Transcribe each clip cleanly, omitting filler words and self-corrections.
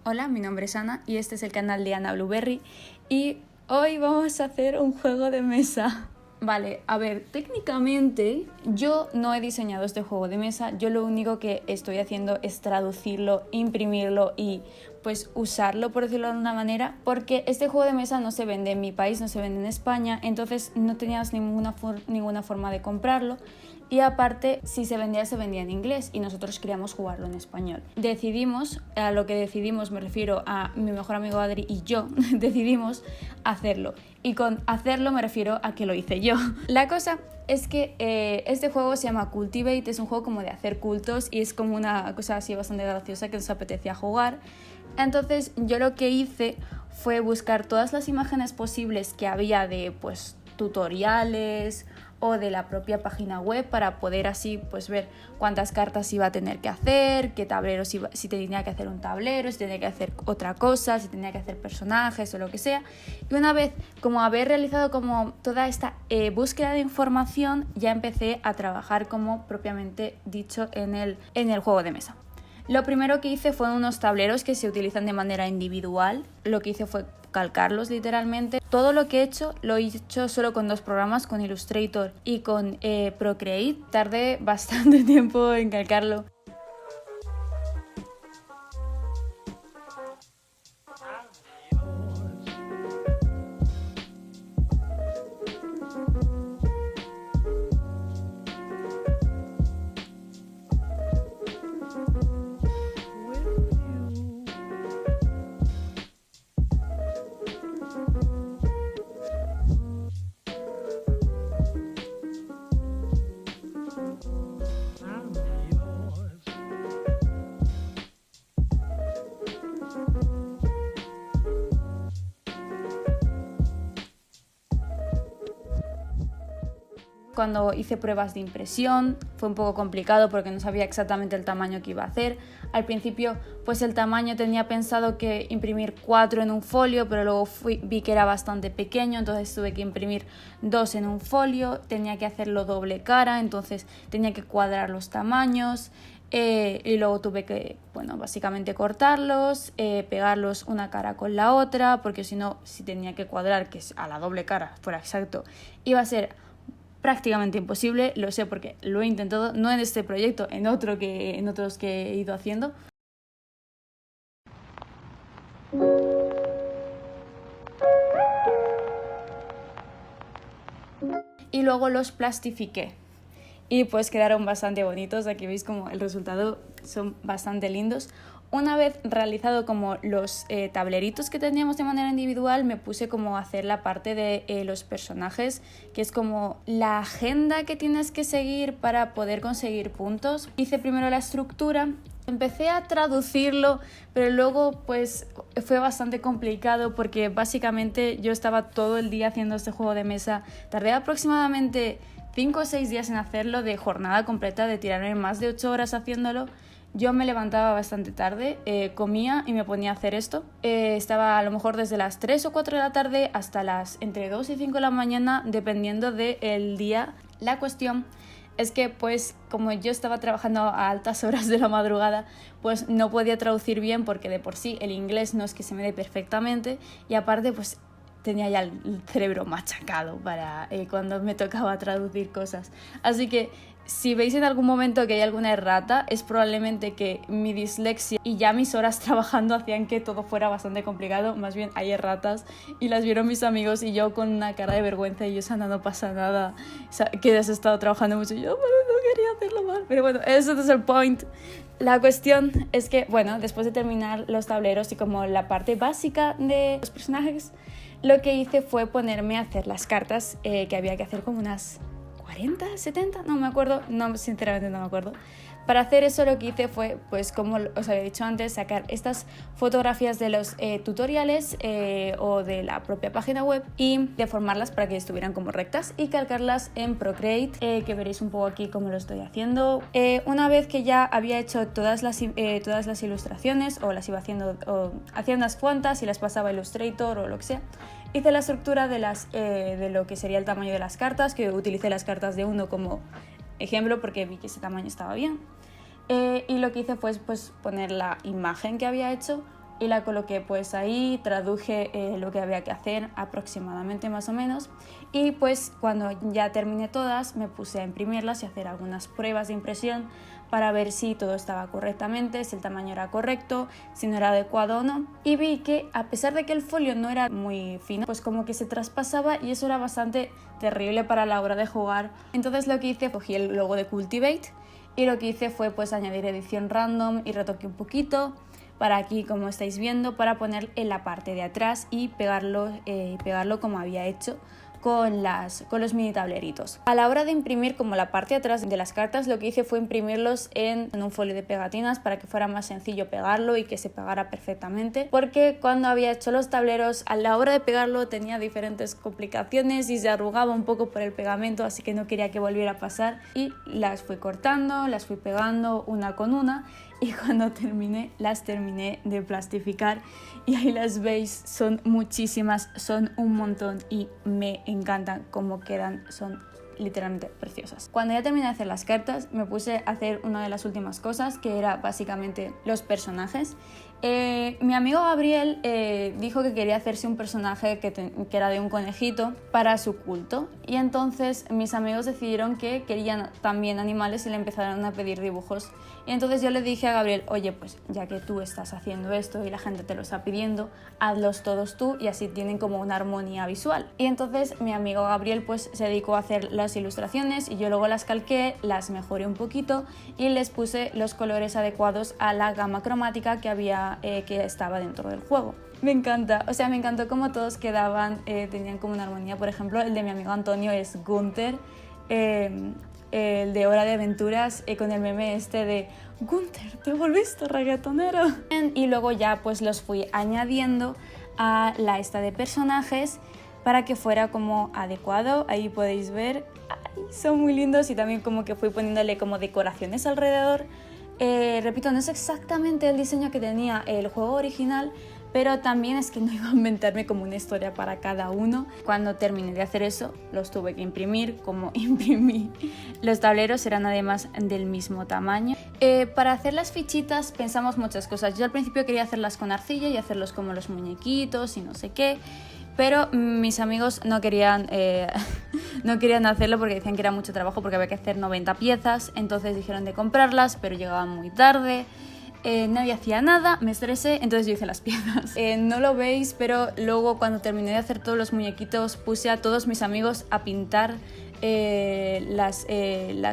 Hola, mi nombre es Ana y este es el canal de Ana Blueberry y hoy vamos a hacer un juego de mesa. Vale, a ver, técnicamente yo no he diseñado este juego de mesa, yo lo único que estoy haciendo es traducirlo, imprimirlo y pues usarlo, por decirlo de una manera, porque este juego de mesa no se vende en mi país, no se vende en España, entonces no teníamos ninguna forma de comprarlo. Y aparte, si se vendía en inglés y nosotros queríamos jugarlo en español. A lo que decidimos me refiero a mi mejor amigo Adri y yo, decidimos hacerlo. Y con hacerlo me refiero a que lo hice yo. La cosa es que este juego se llama Cultivate, es un juego como de hacer cultos y es como una cosa así bastante graciosa que nos apetecía jugar. Entonces yo lo que hice fue buscar todas las imágenes posibles que había de pues tutoriales o de la propia página web para poder así pues ver cuántas cartas iba a tener que hacer, qué tableros si tenía que hacer un tablero, si tenía que hacer otra cosa, si tenía que hacer personajes o lo que sea. Y una vez como haber realizado como toda esta búsqueda de información, ya empecé a trabajar como propiamente dicho en el juego de mesa. Lo primero que hice fueron unos tableros que se utilizan de manera individual. Lo que hice fue calcarlos literalmente. Todo lo que he hecho lo he hecho solo con dos programas, con Illustrator y con Procreate. Tardé bastante tiempo en calcarlo. Cuando hice pruebas de impresión fue un poco complicado porque no sabía exactamente el tamaño que iba a hacer. Al principio pues el tamaño tenía pensado que imprimir 4 en un folio, pero luego vi que era bastante pequeño, entonces tuve que imprimir 2 en un folio, tenía que hacerlo doble cara, entonces tenía que cuadrar los tamaños. Y luego tuve que, básicamente cortarlos, pegarlos una cara con la otra, porque si no, si tenía que cuadrar, que a la doble cara fuera exacto, iba a ser prácticamente imposible. Lo sé porque lo he intentado, no en este proyecto, en otros que he ido haciendo. Y luego los plastifiqué y pues quedaron bastante bonitos. Aquí veis como el resultado, son bastante lindos. Una vez realizado como los tableritos que teníamos de manera individual, me puse como a hacer la parte de los personajes, que es como la agenda que tienes que seguir para poder conseguir puntos. Hice primero la estructura, empecé a traducirlo, pero luego pues fue bastante complicado porque básicamente yo estaba todo el día haciendo este juego de mesa. Tardé aproximadamente 5 o 6 días en hacerlo, de jornada completa, de tirarme más de 8 horas haciéndolo. Yo me levantaba bastante tarde, comía y me ponía a hacer esto. Estaba a lo mejor desde las 3 o 4 de la tarde hasta las entre 2 y 5 de la mañana, dependiendo del día. La cuestión es que pues como yo estaba trabajando a altas horas de la madrugada, pues no podía traducir bien porque de por sí el inglés no es que se me dé perfectamente, y aparte pues tenía ya el cerebro machacado para cuando me tocaba traducir cosas. Así que si veis en algún momento que hay alguna errata, es probablemente que mi dislexia y ya mis horas trabajando hacían que todo fuera bastante complicado. Más bien hay erratas y las vieron mis amigos y yo con una cara de vergüenza y yo, Sana, no pasa nada, que has estado trabajando mucho. Y yo, bueno, no quería hacerlo mal, pero bueno, eso es el point. La cuestión es que, después de terminar los tableros y como la parte básica de los personajes, lo que hice fue ponerme a hacer las cartas, que había que hacer como unas 40, 70, no me acuerdo, no, sinceramente no me acuerdo. Para hacer eso lo que hice fue, pues como os había dicho antes, sacar estas fotografías de los tutoriales o de la propia página web y deformarlas para que estuvieran como rectas y calcarlas en Procreate, que veréis un poco aquí cómo lo estoy haciendo. Una vez que ya había hecho todas las ilustraciones, o las iba haciendo, o hacía unas cuantas y las pasaba a Illustrator o lo que sea, hice la estructura de lo que sería el tamaño de las cartas, que utilicé las cartas de 1 como ejemplo porque vi que ese tamaño estaba bien. Y lo que hice fue pues poner la imagen que había hecho, y la coloqué pues ahí, traduje lo que había que hacer aproximadamente más o menos, y pues cuando ya terminé todas me puse a imprimirlas y hacer algunas pruebas de impresión para ver si todo estaba correctamente, si el tamaño era correcto, si no era adecuado o no, y vi que a pesar de que el folio no era muy fino, pues como que se traspasaba y eso era bastante terrible para la hora de jugar. Entonces lo que hice, cogí el logo de Cultivate y lo que hice fue pues añadir edición random y retoqué un poquito para aquí, como estáis viendo, para poner en la parte de atrás y pegarlo como había hecho con los mini tableritos. A la hora de imprimir como la parte de atrás de las cartas, lo que hice fue imprimirlos en un folio de pegatinas para que fuera más sencillo pegarlo y que se pegara perfectamente, porque cuando había hecho los tableros, a la hora de pegarlo tenía diferentes complicaciones y se arrugaba un poco por el pegamento, así que no quería que volviera a pasar, y las fui cortando, las fui pegando una con una, y cuando terminé, las terminé de plastificar y ahí las veis, son muchísimas, son un montón y me encantan cómo quedan, son literalmente preciosas. Cuando ya terminé de hacer las cartas, me puse a hacer una de las últimas cosas, que era básicamente los personajes. Mi amigo Gabriel dijo que quería hacerse un personaje que era de un conejito para su culto, y entonces mis amigos decidieron que querían también animales y le empezaron a pedir dibujos, y entonces yo le dije a Gabriel, oye, pues ya que tú estás haciendo esto y la gente te lo está pidiendo, hazlos todos tú y así tienen como una armonía visual. Y entonces mi amigo Gabriel pues se dedicó a hacer las ilustraciones y yo luego las calqué, las mejoré un poquito y les puse los colores adecuados a la gama cromática que estaba dentro del juego. Me encanta, o sea, me encantó cómo todos quedaban, tenían como una armonía. Por ejemplo, el de mi amigo Antonio es Gunther, el de Hora de Aventuras, con el meme este de Gunther, te volviste reggaetonero. Y luego ya pues los fui añadiendo a la lista de personajes para que fuera como adecuado. Ahí podéis ver, ay, son muy lindos, y también como que fui poniéndole como decoraciones alrededor. Repito, no es exactamente el diseño que tenía el juego original, pero también es que no iba a inventarme como una historia para cada uno. Cuando terminé de hacer eso, los tuve que imprimir como imprimí. Los tableros eran además del mismo tamaño. Para hacer las fichitas pensamos muchas cosas. Yo al principio quería hacerlas con arcilla y hacerlos como los muñequitos y no sé qué, pero mis amigos no querían hacerlo porque decían que era mucho trabajo, porque había que hacer 90 piezas, entonces dijeron de comprarlas, pero llegaban muy tarde. Nadie hacía nada, me estresé, entonces yo hice las piezas. No lo veis, pero luego cuando terminé de hacer todos los muñequitos puse a todos mis amigos a pintar las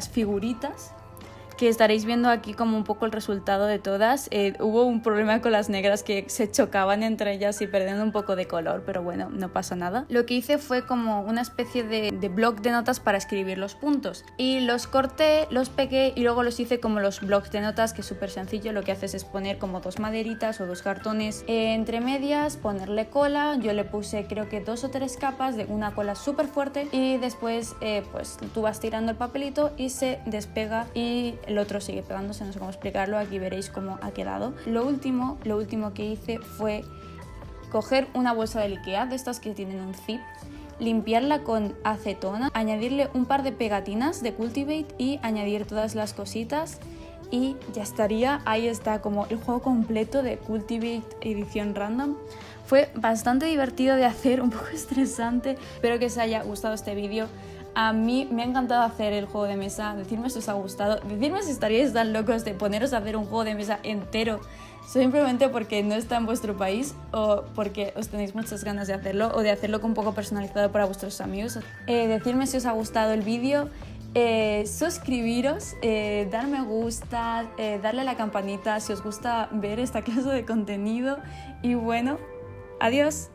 figuritas, que estaréis viendo aquí como un poco el resultado de todas. Hubo un problema con las negras, que se chocaban entre ellas y perdiendo un poco de color, pero bueno, no pasa nada. Lo que hice fue como una especie de bloc de notas para escribir los puntos, y los corté, los pegué y luego los hice como los blocs de notas, que es súper sencillo. Lo que haces es poner como 2 maderitas o 2 cartones entre medias, ponerle cola. Yo le puse creo que 2 o 3 capas de una cola súper fuerte, y después pues tú vas tirando el papelito y se despega y el otro sigue pegándose, no sé cómo explicarlo, aquí veréis cómo ha quedado. Lo último que hice fue coger una bolsa del IKEA, de estas que tienen un zip, limpiarla con acetona, añadirle un par de pegatinas de Cultivate y añadir todas las cositas, y ya estaría. Ahí está como el juego completo de Cultivate edición random. Fue bastante divertido de hacer, un poco estresante. Espero que os haya gustado este vídeo. A mí me ha encantado hacer el juego de mesa. Decidme si os ha gustado, decidme si estaríais tan locos de poneros a hacer un juego de mesa entero simplemente porque no está en vuestro país, o porque os tenéis muchas ganas de hacerlo, o de hacerlo un poco personalizado para vuestros amigos. Decidme si os ha gustado el vídeo, suscribiros, dar me gusta, darle a la campanita si os gusta ver esta clase de contenido, y bueno, adiós.